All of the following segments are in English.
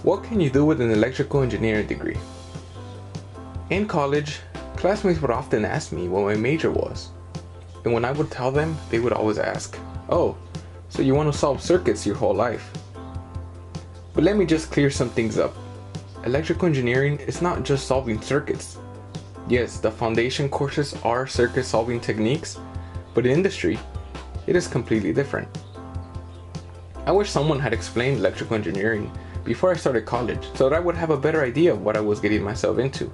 What can you do with an electrical engineering degree? In college, classmates would often ask me what my major was. And when I would tell them, they would always ask, "Oh, so you want to solve circuits your whole life?" But let me just clear some things up. Electrical engineering is not just solving circuits. Yes, the foundation courses are circuit solving techniques, but in industry, it is completely different. I wish someone had explained electrical engineering before I started college so that I would have a better idea of what I was getting myself into.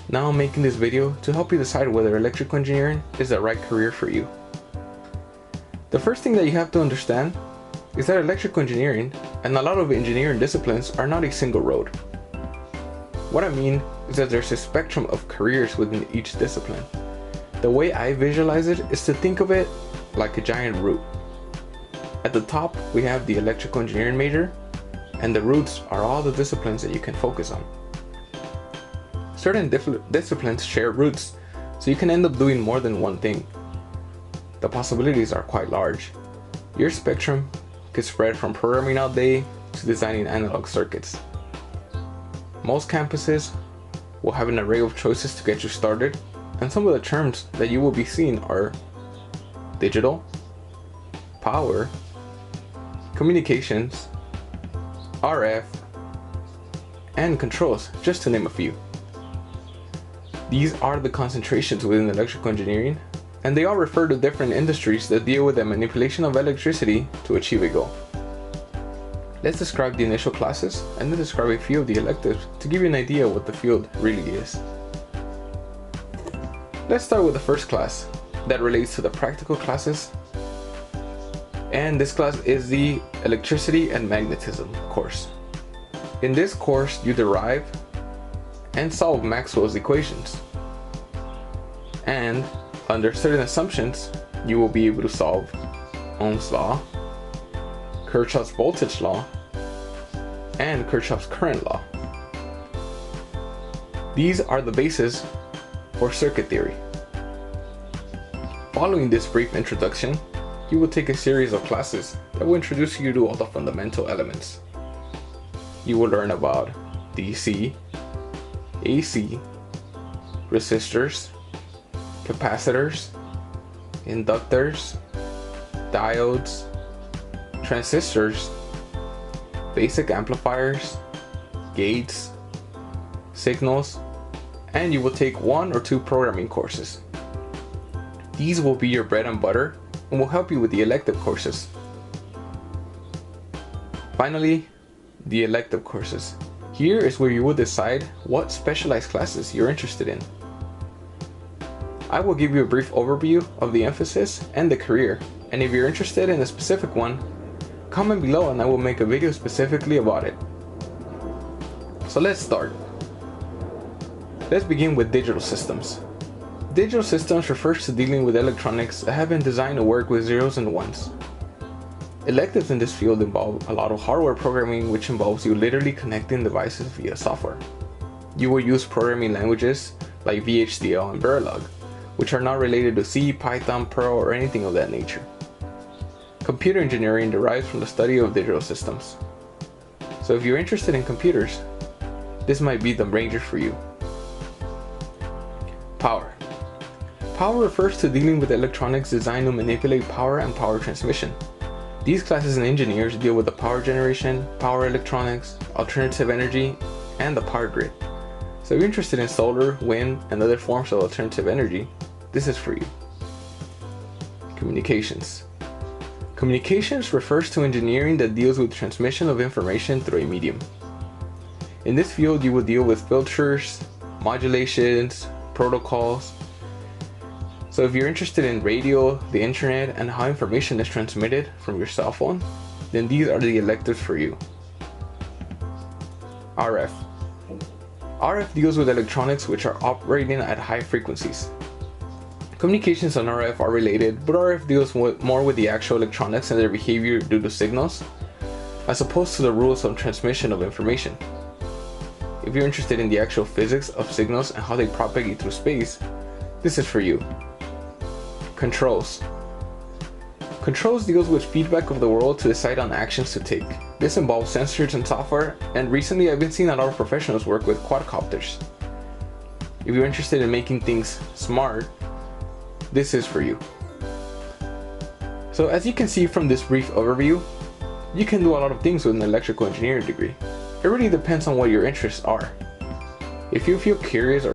Now I'm making this video to help you decide whether electrical engineering is the right career for you. The first thing that you have to understand is that electrical engineering and a lot of engineering disciplines are not a single road. What I mean is that there's a spectrum of careers within each discipline. The way I visualize it is to think of it like a giant root. At the top, we have the electrical engineering major, and the roots are all the disciplines that you can focus on. Certain disciplines share roots, so you can end up doing more than one thing. The possibilities are quite large. Your spectrum could spread from programming all day to designing analog circuits. Most campuses will have an array of choices to get you started, and some of the terms that you will be seeing are digital, power, communications, RF, and controls, just to name a few. These are the concentrations within electrical engineering, and they all refer to different industries that deal with the manipulation of electricity to achieve a goal. Let's describe the initial classes and then describe a few of the electives to give you an idea of what the field really is. Let's start with the first class that relates to the practical classes, and this class is the Electricity and Magnetism course. In this course, you derive and solve Maxwell's equations, and under certain assumptions, you will be able to solve Ohm's law, Kirchhoff's voltage law, and Kirchhoff's current law. These are the bases for circuit theory. Following this brief introduction, you will take a series of classes that will introduce you to all the fundamental elements. You will learn about DC, AC, resistors, capacitors, inductors, diodes, transistors, basic amplifiers, gates, signals, and you will take 1 or 2 programming courses. These will be your bread and butter and will help you with the elective courses. Finally, the elective courses. Here is where you will decide what specialized classes you're interested in. I will give you a brief overview of the emphasis and the career, and if you're interested in a specific one, comment below and I will make a video specifically about it. So let's start. Let's begin with digital systems. Digital systems refers to dealing with electronics that have been designed to work with zeros and ones. Electives in this field involve a lot of hardware programming, which involves you literally connecting devices via software. You will use programming languages like VHDL and Verilog, which are not related to C, Python, Perl, or anything of that nature. Computer engineering derives from the study of digital systems. So if you're interested in computers, this might be the major for you. Power. Power refers to dealing with electronics designed to manipulate power and power transmission. These classes and engineers deal with the power generation, power electronics, alternative energy, and the power grid. So if you're interested in solar, wind, and other forms of alternative energy, this is for you. Communications. Communications refers to engineering that deals with transmission of information through a medium. In this field, you will deal with filters, modulations, protocols. So if you're interested in radio, the internet, and how information is transmitted from your cell phone, then these are the electives for you. RF. RF deals with electronics which are operating at high frequencies. Communications and RF are related, but RF deals more with the actual electronics and their behavior due to signals, as opposed to the rules of transmission of information. If you're interested in the actual physics of signals and how they propagate through space, this is for you. Controls. Controls deals with feedback of the world to decide on actions to take. This involves sensors and software, and recently I've been seeing a lot of professionals work with quadcopters. If you're interested in making things smart, this is for you. So as you can see from this brief overview, you can do a lot of things with an electrical engineering degree. It really depends on what your interests are. If you feel curious or